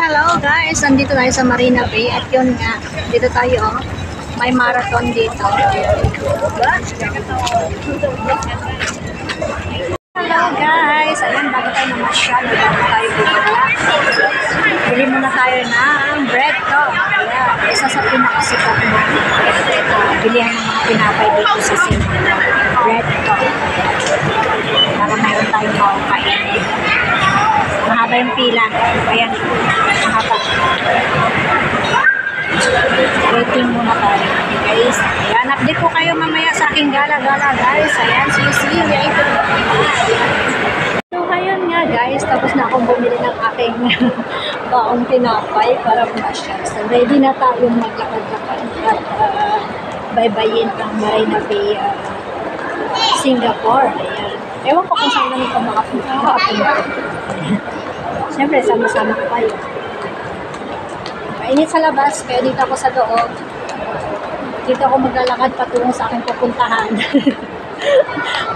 Hello guys, nandito tayo sa Marina Bay at yun nga, dito tayo, may marathon dito. Hello guys, ayan, bago tayo namasyal, bago tayo bumala. Bili muna tayo ng bread to. Ayan, isa sa pinakasikat na bilihan ng mga pinapay dito sa Cebu. Bread to. Para mayroon tayong makakain. Mahaba yung pila. Ayan, mahaba. Waiting muna tayo, guys. Ayan, update ko kayo mamaya sa aking gala-gala, guys. Ayan, see you later. So, ayun nga, guys. Tapos na akong bumili ng aking baong tinapay para masyal. So, ready na tayong maglakad-lakad at baybayin ang Marina Bay, Singapore. Ayan. Ewan ko kung saan namin ito makapunta. Siyempre, sama-sama ko kayo. Mainit sa labas, kaya dito ako sa loob. Dito ako maglalakad patungo sa aking pupuntahan.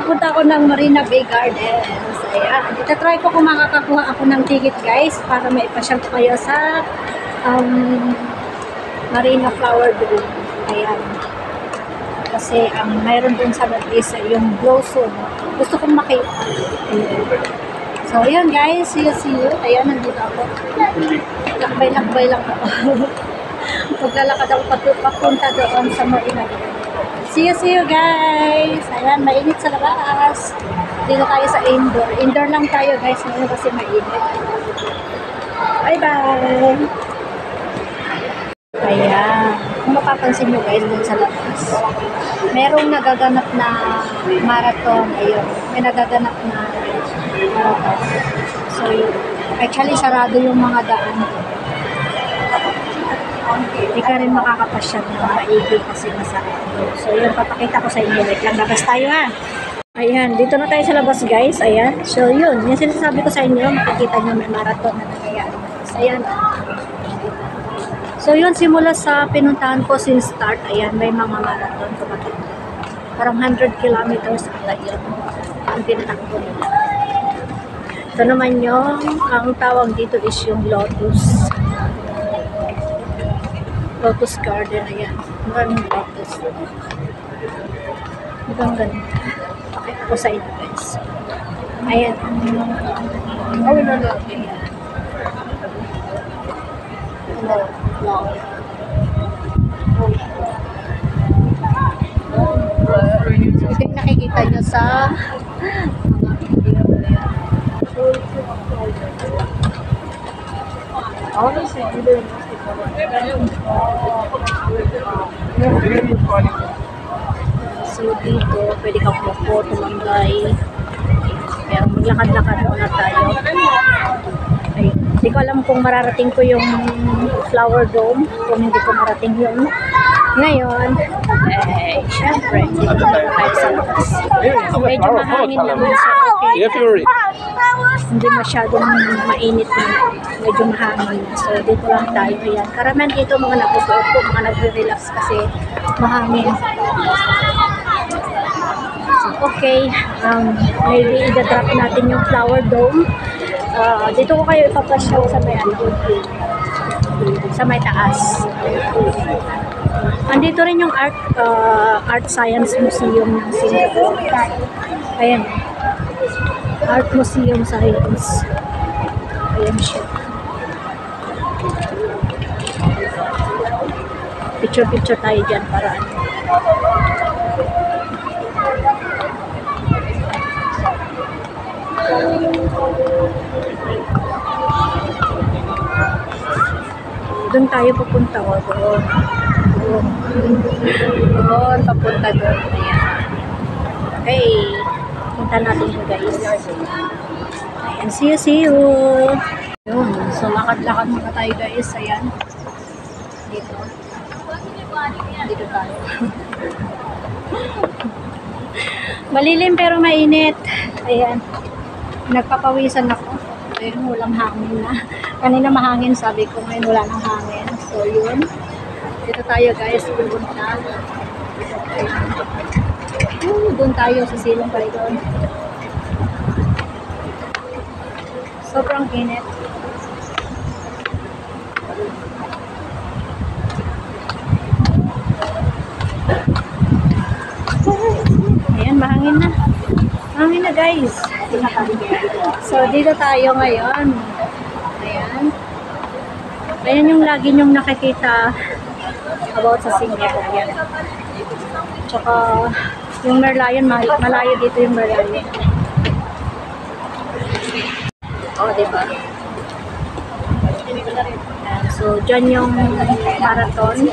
Pupunta ako ng Marina Bay Gardens. Ayan. Ita-try ko kung makakakuha ako ng ticket, guys, para maipasyal ko kayo sa Marina Flower Dome. Ayan. Kasi mayroon dun sa is yung blossom. Gusto kong makita. So, ayan guys. See you. Ayan, nandito ako. Lakbay-lakbay lang ako. Maglalakad ako papunta doon sa Marina. See you guys. Ayan, mainit sa labas. Dito tayo sa indoor. Indoor lang tayo guys. Ngayon kasi mainit. Bye-bye. Ayan. Kung mapapansin nyo guys dun sa labas, merong nagaganap na marathon. Ayun. May nagaganap na marathon. So, actually, sarado yung mga daan. Hindi ka rin makakapasyal na maigi kasi masarado. So, yun, papakita ko sa inyo. Wait lang, labas tayo ha. Ayan, dito na tayo sa labas guys. Ayan. So, yun. Yung sinasabi ko sa inyo, makikita nyo may marathon na nangyayari. Ayan. So, yun, simula sa pinuntahan ko since start, ayan, may mga marathon kapatid. Parang 100 kilometers at yun. Ang tinatakbo nila. Ito naman yung, ang tawag dito is yung Lotus. Lotus Garden, ayan. Maraming lotus. Hanggang ganun. Pakita ko sa inyo, guys. Ayan. Oh, no. Ayan. Ito yung nakikita nyo sa video. So dito, pwede kang po tumanggay. Pero maglakad-lakad muna tayo. Ayun. Hindi ko alam kung mararating ko yung Flower Dome, kung hindi ko marating yun. Ngayon, syempre, dito tayo sa labas. Medyo mahangin naman sa okay. Hindi masyadong mainit na. Medyo mahangin na. So, dito lang tayo. Ayan. Karamihan dito mga nagpupupo, mga nagre-relax kasi mahangin. So, okay. Maybe i-drop natin yung Flower Dome. Dito ko kayo ipapasyaw sa may sa may taas. Andito rin yung Art Science Museum ng Singapore. Ayan. Art Museum Science. Ayan siya. Picture tayo dyan para ano. Doon tayo papunta ko. Doon, papunta doon. Ayan. Okay. Punta natin yun guys. Ayan, see you. Yun. So, lakad-lakad muna tayo guys. Ayan. Dito tayo. Malilim pero mainit. Ayan. Nagpapawisan ako. Ayun, walang hangin na. Kanina mahangin, sabi ko. Ngayon wala nang hangin. So, yun. Dito tayo guys. Pupunta. Doon tayo sa silong pala doon. Sobrang init. Ayan, mahangin na. Mahangin na guys. So, dito tayo ngayon. Ayan. Ayan yung lagi nyong nakikita about sa Singapore. Ayan. Tsaka, yung Merlion, malayo dito yung Merlion. O, diba? Ayan. So, dyan yung marathon.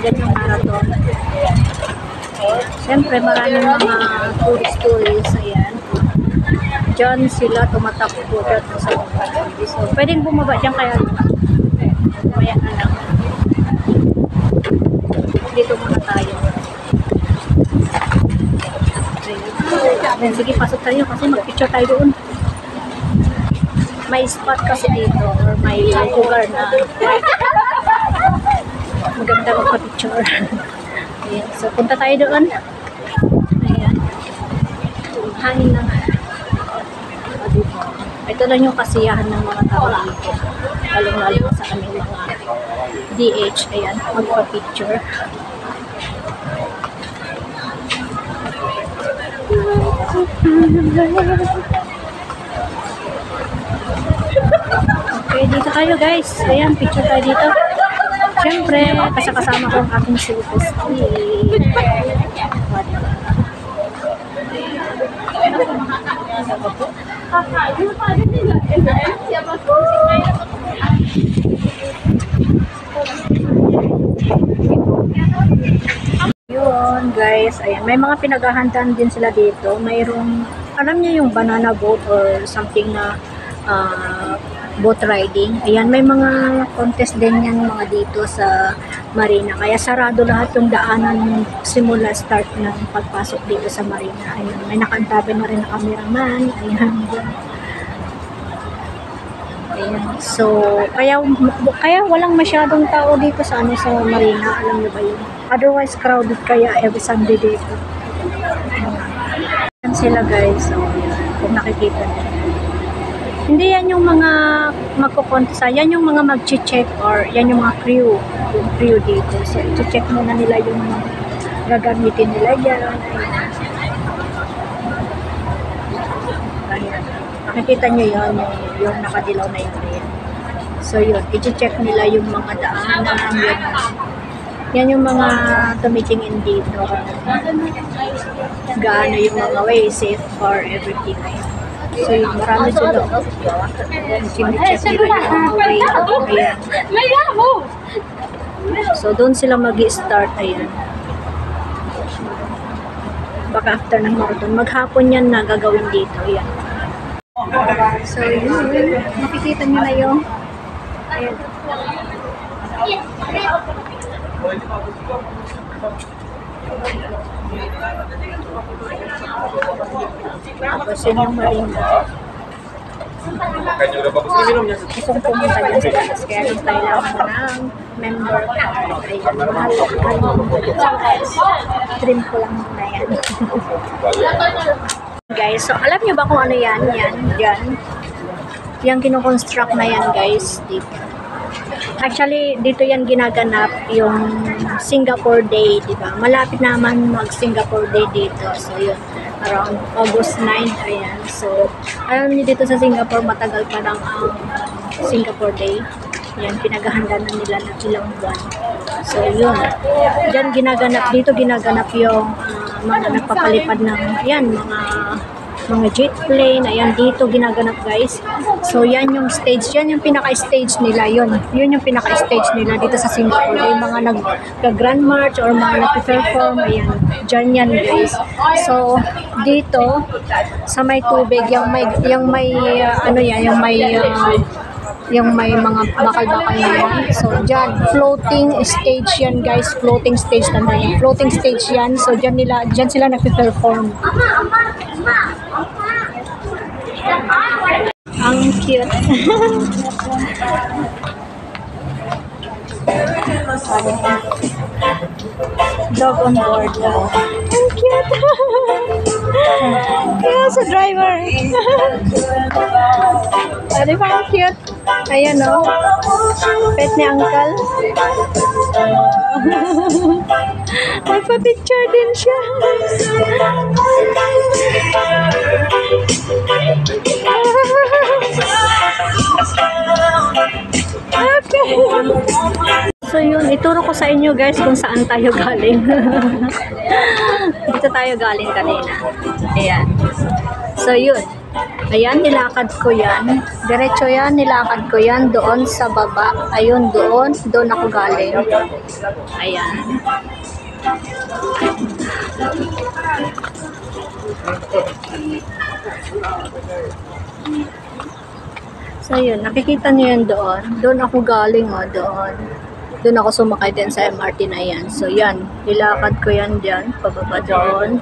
Dyan yung marathon. Siyempre, maraming mga tourist. Ayan. Diyan sila tumatakbo dyan sa mga. So, pwedeng bumaba dyan kaya mamaya na lang. Dito muna tayo. Sige, pasok tayo kasi mag-picture tayo doon. May spot kasi dito or may lugar na maganda magpa-picture. Ayan. So, punta tayo doon. Ayan. Hangin lang. Ito lang yung kasiyahan ng mga tao dito. Lalong-lalo sa aming mga DH. Ayan, magpa-picture. Okay, dito tayo guys. Ayan, picture tayo dito. Siyempre, kasama ko ang aking selfie. Yun guys, ayan, may mga pinaghahandaan din sila dito. Mayroong, alam niyo yung banana boat or something na boat riding. Ayan, may mga contest din yan mga dito sa marina. Kaya sarado lahat yung daanan simula start ng pagpasok dito sa marina. Ayan, may nakaantabi na rin na cameraman. Ayan. Ayan. So, kaya walang masyadong tao dito sa sa marina. Alam niyo ba yun? Otherwise, crowded kaya every Sunday dito. Ayan sila guys. So, ayan, kung nakikita niyo. Hindi yan yung mga magkukontesa, yan yung mga mag-check or yan yung mga crew, yung crew dito. So, i-check muna nila yung mga gagamitin nila dyan. Ayan. Nakikita nyo yun, yung nakadilaw na yun. Ayan. So, yun, i-check nila yung mga daanan, yan yung mga tumitingin dito. Gaano yung mga way, safe for everything. Ayan. So, yung marami sila. Chine-check nila yung way. Ayan. So, doon sila mag-i-start. Ayan. Baka after ng marathon. Maghapon yan na gagawin dito. Ayan. So, yun. Makikita nyo na yung ayan. Tapos yun yung marina. Isang pumunta dyan sa taas. Kaya nung kailangan mo ng member card. Ayan, mahal trim ko lang muna yan. Guys, so alam nyo ba kung ano yan? Yan, dyan. Yung kinoconstruct na yan guys. Dito. Actually, dito yan ginaganap yung Singapore Day, di ba? Malapit naman mag-Singapore Day dito. So, yun. Around August 9, ayan. So, alam niyo dito sa Singapore, matagal pa lang ang Singapore Day. Yan, pinaghahanda na nila ng ilang buwan. So, yun. Diyan ginaganap, dito ginaganap yung mga nagpapalipad ng, yan, mga jet plane, ayan, dito ginaganap guys. So, yan yung stage, yan yung pinaka-stage nila, yun yung pinaka-stage nila dito sa Singapore. Yung mga nag-Grand March or mga nag-perform, ayan, dyan yan guys. So, dito, sa may tubig, yung may mga bakal-bakal na yan. So, dyan, floating stage yan guys. Floating stage na yan. Floating stage yan. So, dyan sila nag-perform. Ang cute. Dog on board. Ang cute. Kaya sa driver. Di ba ang cute? Ayan o. Pet ni uncle. Magpa-picture din siya. Okay. So yun, ituro ko sa inyo guys kung saan tayo galing. Dito tayo galing kanina. Ayan. So yun. Ayan, nilakad ko yan. Diretso yan, nilakad ko yan doon sa baba. Ayun, doon. Doon ako galing. Ayan. So yun, nakikita niyo yan doon. Doon ako galing, oh, doon. Doon ako sumakay din sa MRT na yan. So yan, nilakad ko yan dyan, pababa doon.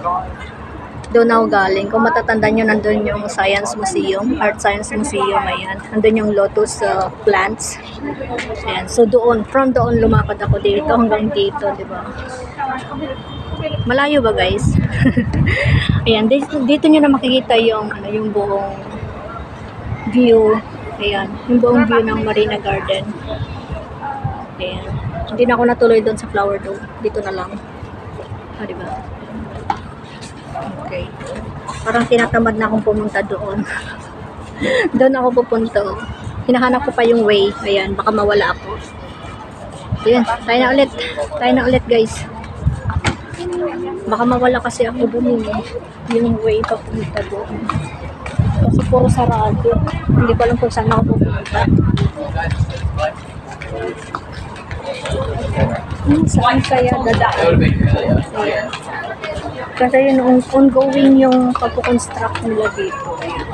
Doon ako galing. Kung matatanda nyo, nandun yung Science Museum, Art Science Museum, ayan. Nandun yung lotus plants. Ayan. So doon, from doon lumakad ako dito hanggang dito, di ba? Malayo ba guys? Ayan, dito nyo na makikita yung, yung buong view. Ayan, yung buong view ng Marina Garden. Ayan. Hindi na ako natuloy doon sa flower dome. Dito na lang. O, diba? Okay. Parang tinatamad na akong pumunta doon. Doon ako pupunta. Hinahanap ko pa yung way. Ayan, baka mawala ako. Ayan, tayo na ulit. Tayo na ulit guys. Baka mawala kasi ako doon yung way papunta doon. Kasi puro sarado. Hindi ko alam kung saan ako pupunta. Saan kaya dadaan? Ayan. Kasi yun, ongoing yung pagkukonstruct nila dito. Ayan.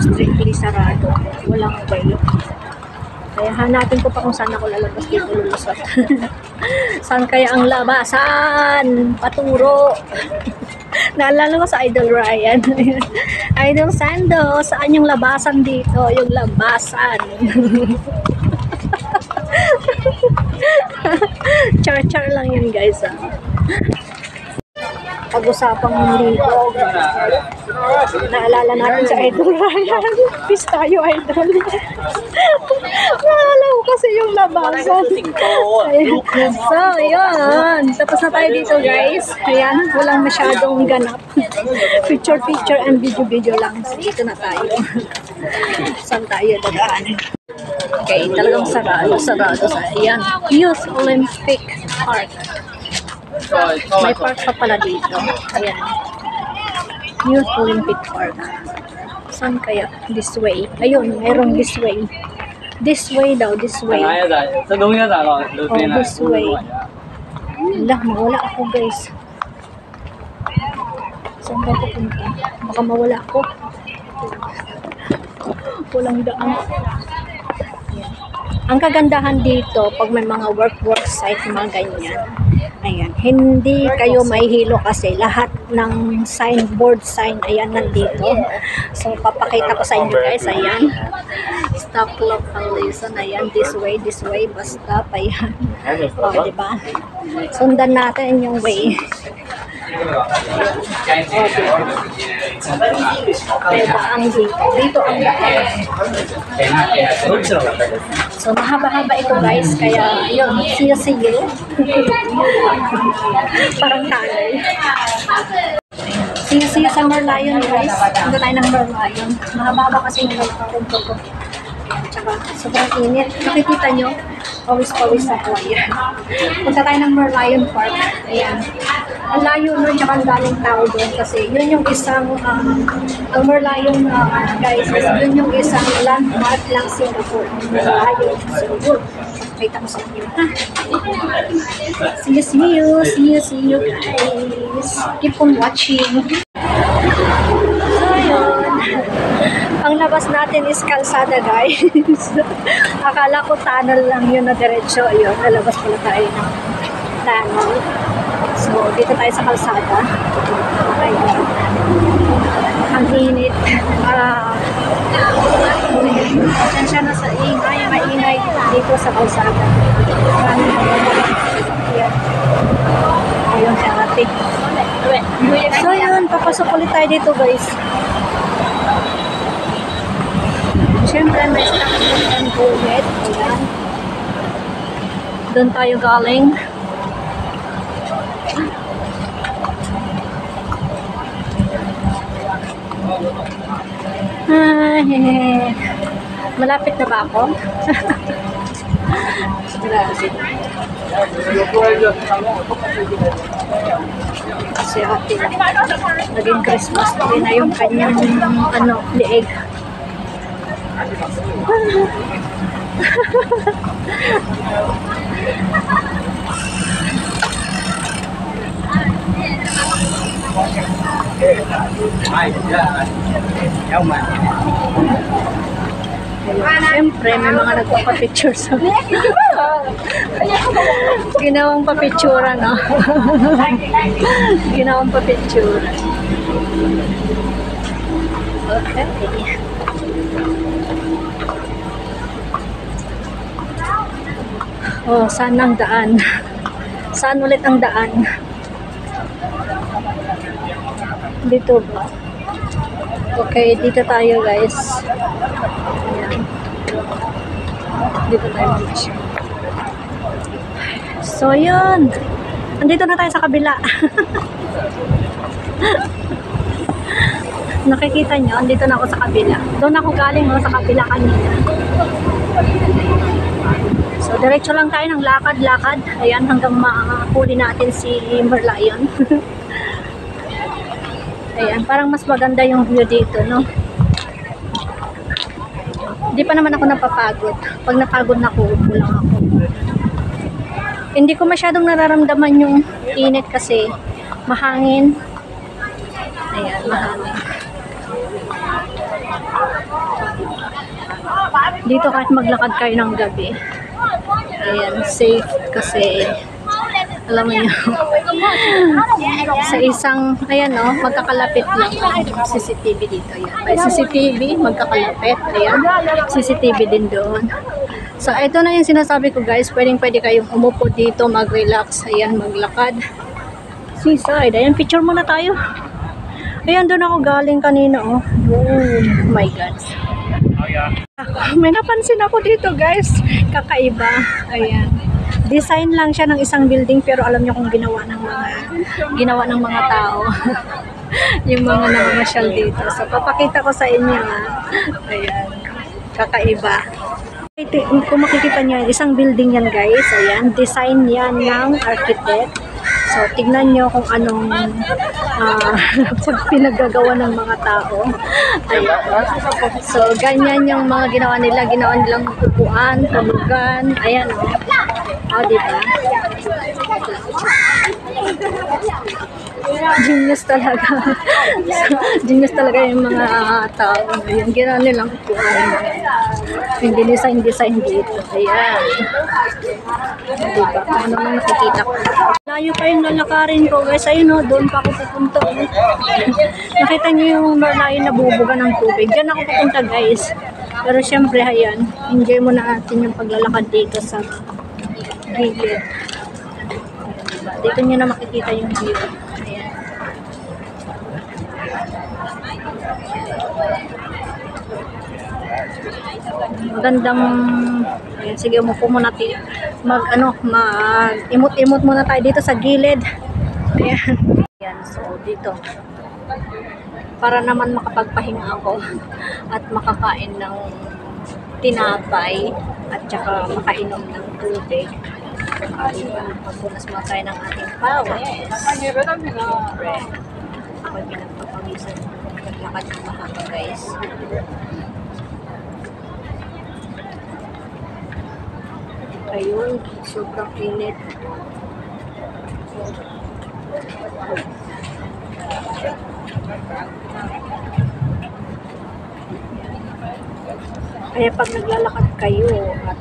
Strictly sarado. Walang way. Kaya hanapin ko pa kung saan ako lalabas dito lulusot. Saan kaya ang labasan? Paturo. Naalala ko sa Idol Ryan. Idol Sando, saan yung labasan dito? Yung labasan. Char-char lang yun guys. Pag-usapang ligo. Naalala natin sa Idol Ryan. Peace tayo, Idol. Naalala ko kasi yung labasan. So, yun. Tapos na tayo dito, guys. Ayan, walang masyadong ganap. Picture and video lang. So, dito na tayo. Saan tayo dadaan? Okay, talagang sarado sa ayan. Youth Olympic Park. May park pa pala dito. Ayan. Youth Olympic Park. Saan kaya? This way. Ayun, mayroong this way. This way daw, this way. Oh, this way. Wala, mawala ako guys. Saan ba pupunta? Baka mawala ako. Walang daan. Ang kagandahan dito, pag may mga work site, mga ganyan, ayan, hindi kayo mahihilo kasi lahat ng signboard sign, ayan, nandito. So, papakita ko sa inyo guys, ayan. Stop local lesson, ayan, this way, bus stop, ayan. O, diba? Sundan natin yung way. Diba ang dito ang daan. So mahaba-haba ito guys, kaya yun, see you. Parang tanay. See you sa Merlion guys. Punta tayo ng Merlion. Mahaba-haba kasi yung nagpapunto ko. Tsaka sobrang init. Nakikita nyo, pawis-pawis sa Hawaii. Punta tayo ng Merlion Park. Ayan. Ang layo nun, tsaka ang daming tao doon kasi yun yung isang ang Merlion guys, yun yung isang landmark lang Singapore. Merlion. So yun, kita ko sa inyo. See you guys. Keep on watching. So yun. Ang labas natin is kalsada guys. Akala ko tunnel lang yun na diretso. Ayun, nalabas pala tayo ng tunnel. So, dito tayo sa kalsada. Ayun. Ang init. Pasensya na sa maingay dito sa kalsada. Ayun si ate. So, yun. Papasok ulit tayo dito guys. Siyempre, may stop and go yet. Ayan. Doon tayo galing. Ay, malapit na ba ako? Kasi ate, naging Christmas tree na yung kanyang liig. Siyempre, may mga nagpapapicture sa ginawang papictura, no? Ginawang papictura. Okay. Oh, saan ang daan? Saan ulit ang daan? Dito ba? Okay, dito tayo guys. Ayan. Dito tayo mag-share. So, yun. Andito na tayo sa kabila. Nakikita nyo, andito na ako sa kabila. Doon ako galing sa kabila kanina. So, diretso lang tayo ng lakad-lakad. Ayan, hanggang makakuli natin si Merlion. Ayan, parang mas maganda yung view dito, no? Hindi pa naman ako napapagod. Pag napagod na ako, upo lang ako. Hindi ko masyadong nararamdaman yung init kasi mahangin. Ayan, mahangin. Dito kahit maglakad kayo ng gabi. Ayan, safe kasi alam mo yun, sa isang, ayan o, magkakalapit lang CCTV dito. Ayan. May CCTV, magkakalapit. Ayan, CCTV din doon. So, ito na yung sinasabi ko guys, pwede kayong umupo dito, mag-relax, ayan, maglakad. Seaside, ayan, picture muna tayo. Ayan, doon ako galing kanina, oh. Oh my God. May napansin ako dito guys, kakaiba. Ayan. Design lang siya ng isang building pero alam niyo kung ginawa ng mga tao. Yung mga namamasyal dito. So papakita ko sa inyo ha. Ayan. Kakaiba. Kung makikita niyo, isang building yan guys. Ayan. Design yan ng architect. So tignan niyo kung anong pag pinagagawa ng mga tao. Ayan. So ganyan yung mga ginawa nila. Ginawa nilang upuan, tulugan. Ayan o. Oh, diba? Genius talaga. Genius talaga yung mga tao. Yung ginawa nilang upuan. Hindi design dito. Ayan. Diba? Ano naman nakikita ko. Layo pa yung lalakarin ko. Guys, ayun o. Doon pa ako pupunta. Nakita niyo yung Merlion na bubuga ng tubig. Diyan ako pupunta guys. Pero syempre, ayan. Enjoy mo na natin yung paglalakad dito sa gilid. Dito nyo na makikita yung view. Ayan. Magandang, ayan, sige, umupo muna tayo. Imot-imot muna tayo dito sa gilid. Ayan. Ayan, so dito. Para naman makapagpahinga ako at makakain ng tinapay at saka makainom ng tubig. Pagpunas mo tayo ng ating pawis. Siyempre, kapag pinagpapawisan, naglakad ng mahaba guys. Ayun, sobrang init. Kaya pag naglalakad kayo at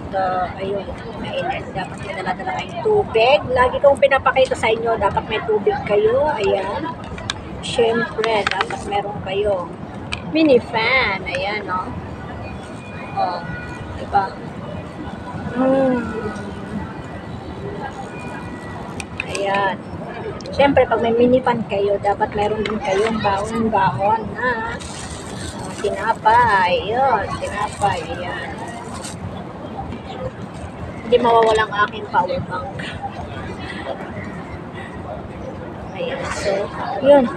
ayun, mainit, dapat may dala-dala kayong tubig. Lagi kong pinapakita sa inyo, dapat may tubig kayo. Ayan. Siyempre, dapat meron kayo mini fan. Ayan, no? Oh, diba? Ayan. Siyempre, pag may mini fan kayo, dapat meron din kayong baon-baon na tinapay. Yun, tinapay. Ayan. Hindi mawawala ang aking power bank. Ayan. So, yun.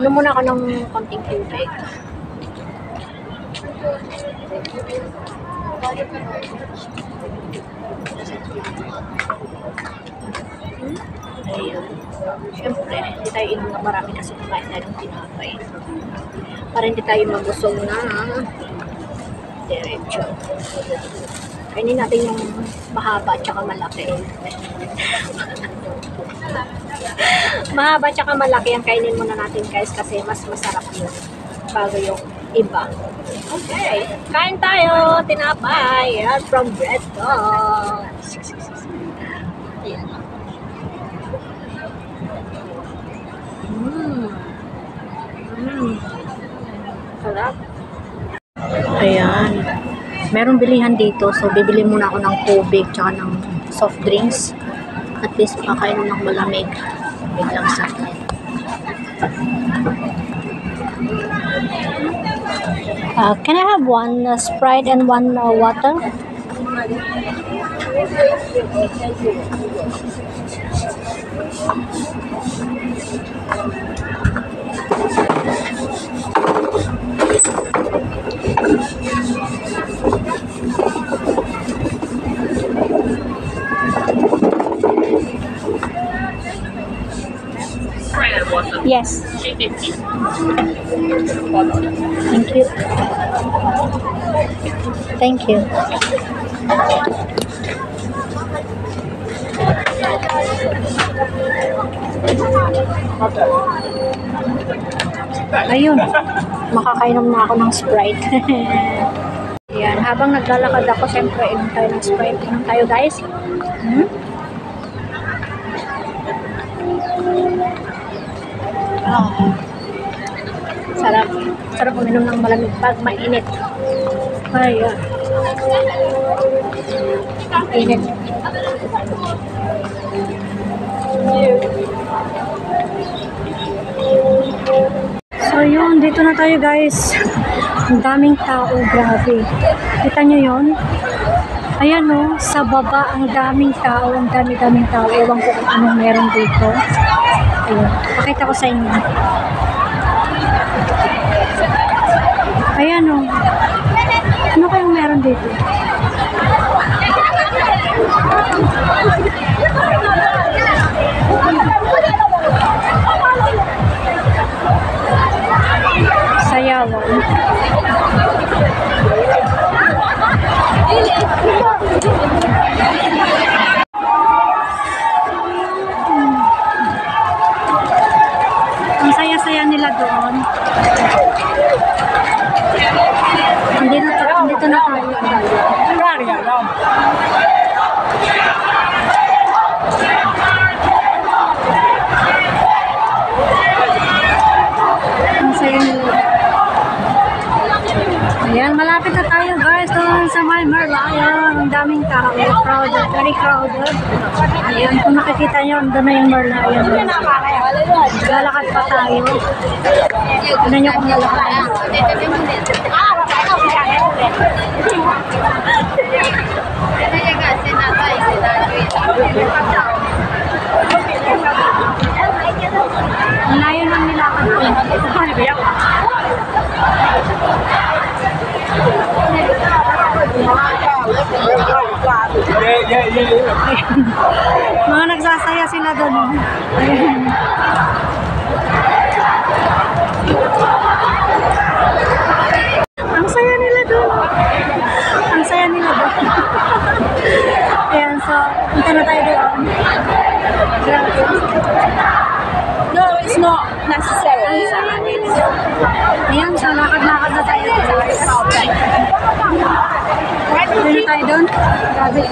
Inom muna ako ng konting tubig. Ayan. Siyempre, hindi tayo inom na marami kasi kumain tayo ng tinapay. Para hindi tayo mabusog na diretso. Kainin natin yung mahaba at saka malaki. Mahaba at saka malaki ang kainin muna natin guys kasi mas masarap yun bago yung iba. Okay, kain tayo, tinapay at from Bread Talk. Ayan. Sarap. Ayan. Merong bilihan dito. So, bibili muna ako ng tubig tsaka ng soft drinks. At least makakainom ng malamig. Biglang sakit. Can I have one Sprite and one water? Yes. Thank you. Thank you. Ayun. Makakainom na ako ng Sprite. Yan. Habang naglalakad ako, siyempre, inom tayo ng Sprite. Inom tayo, guys. Oh. Sarap. Sarap uminom ng malamig pag mainit. Ayan. Init. So yun, dito na tayo guys. Ang daming tao, grabe. Kita nyo yun? Ayan o, sa baba ang daming tao, ang dami-daming tao. Ewan ko kung anong meron dito. Ayan, pakita ko sa inyo. Ayan o. Ano kayong meron dito? Sayawan. Ang saya-saya nila doon. Dito na tayo. Ang saya nila. Ayan, malapit na tayo guys doon sa May Merlion. Ang daming tao. Crowded, very crowded. Ayan, kung nakikita nyo, doon na yung Merlion. Lalakad pa tayo. Ano nyo kung lalakad? Malayo nang nilakad ko. Mga nagsasaya sila doon. Ang saya nila doon. Ang saya nila doon. Ayan, so, punta na tayo doon. No, it's not necessary. Ayan, so lakad-lakad na tayo. Doon na tayo doon. Grabe.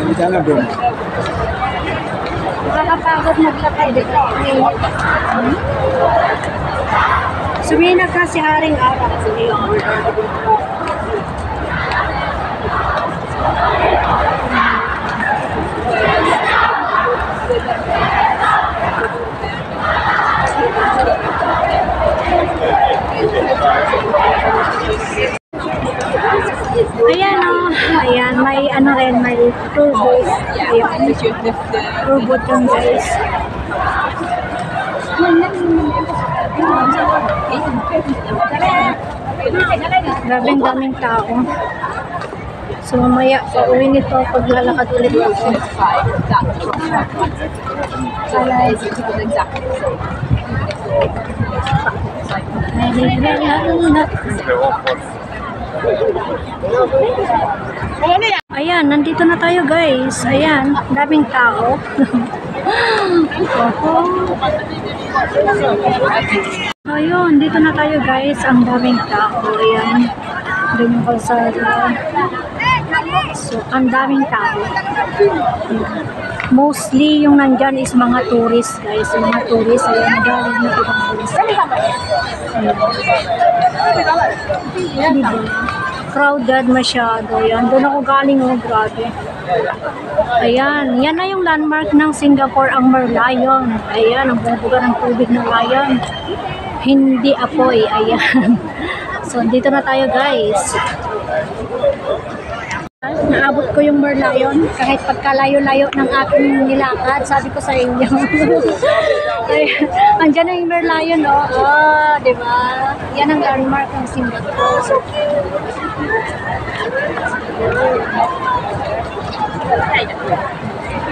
Napakagod. Nakakapagod maglakad dito. Suminag na si Haring Araw. Robot. Ayan. Robot yan guys. Grabing daming tao. So mamaya, pauwi nito paglalakad ulit ako. Ayan, nandito na tayo guys. Ayan, daming tao. Ayun, dito na tayo guys. Ang daming tao. Ayan, doon yung kalsada. So, ang daming tao. Mostly, yung nandyan is mga tourist guys. Yung mga tourist, ayan, galing na ibang tourist. Ayan, diba? Crowded masyado. Ayan, doon ako galing, oh, grabe. Ayan, yan na yung landmark ng Singapore, ang Merlion. Ayan, ang bubuga ng tubig ng Lion. Hindi apoy, ayan. So, dito na tayo guys. Naabot ko yung Merlion kahit pagkalayo-layo ng aking nilakad, sabi ko sa inyo. Ay, andyan na yung Merlion, oh. Oh, diba? Yan ang landmark ng Singapore. So,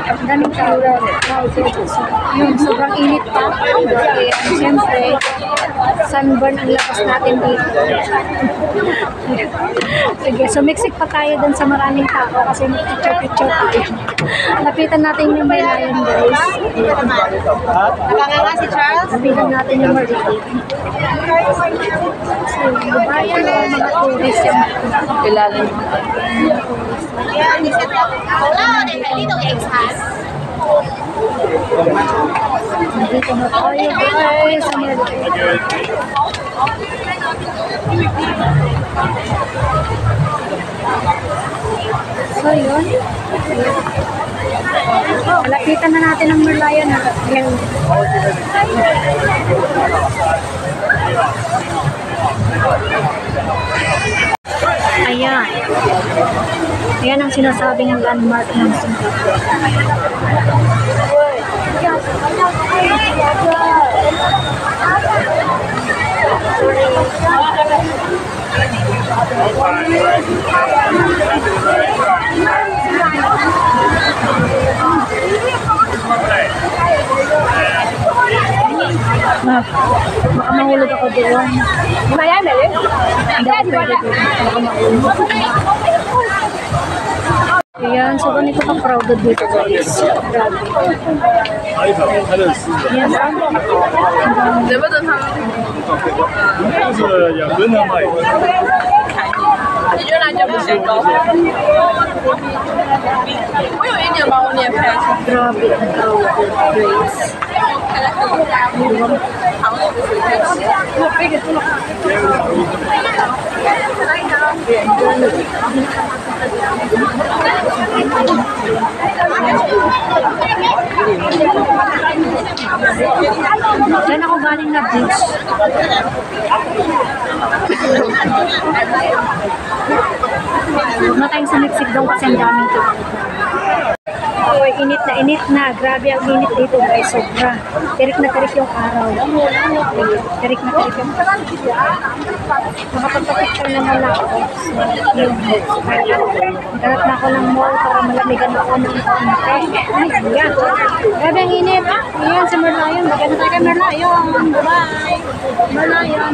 ang daming tao. Yung sobrang init pa. Kaya, siyempre, sunburn ang lakas natin dito. Sige, sumiksik pa tayo dun sa maraming tao kasi picture-picture tayo. Lapitan natin yung Merlion, guys. Nakanganga si Charles? Lapitan natin yung Merlion. So, diba yan o, mga tourist yung Ilalim. Yan, isa na. Wala, dito ex-has. Dito na tayo guys sa Merlion. So yun. Lapitan na natin ang Merlion. Ayan. Ayan ang sinasabing ng landmark ng Singapore. Baka mahulog ako doon. Mamaya, Meli? Hindi ako pwede doon. Baka mahulog. Ayan, so ganito ka-crowded dito guys. Grabe. Ayan, Diba doon sa... 是养豚的卖。 你觉得哪家不嫌高？我有一点把我脸拍出 grabe ang crowded guys. Diyan ako galing na beach. Huwag na tayong sumiksik daw kasi ang daming tao. Ako init na. Grabe ang init dito guys. Sobra. Tirik na tirik yung araw. Tirik na tirik yung araw. Makapagpapicture naman na ako. Maghanap na ako ng mall para malamigan ako ng konti. Ay, yan. Grabe ang init. Ayan, si Merlion. Maganda tayo kay Merlion. Bye-bye. Merlion.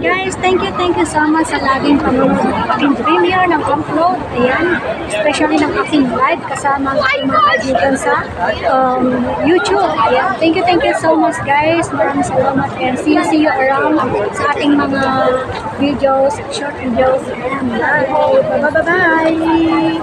Guys, thank you so much sa laging panonood ng aking premiere ng upload. Ayan, especially ng aking live kasama ang aking mga kaibigan sa YouTube. Ayan, thank you so much guys. Maraming salamat and see you around sa ating mga videos, short videos. Ayan, bye! Bye-bye!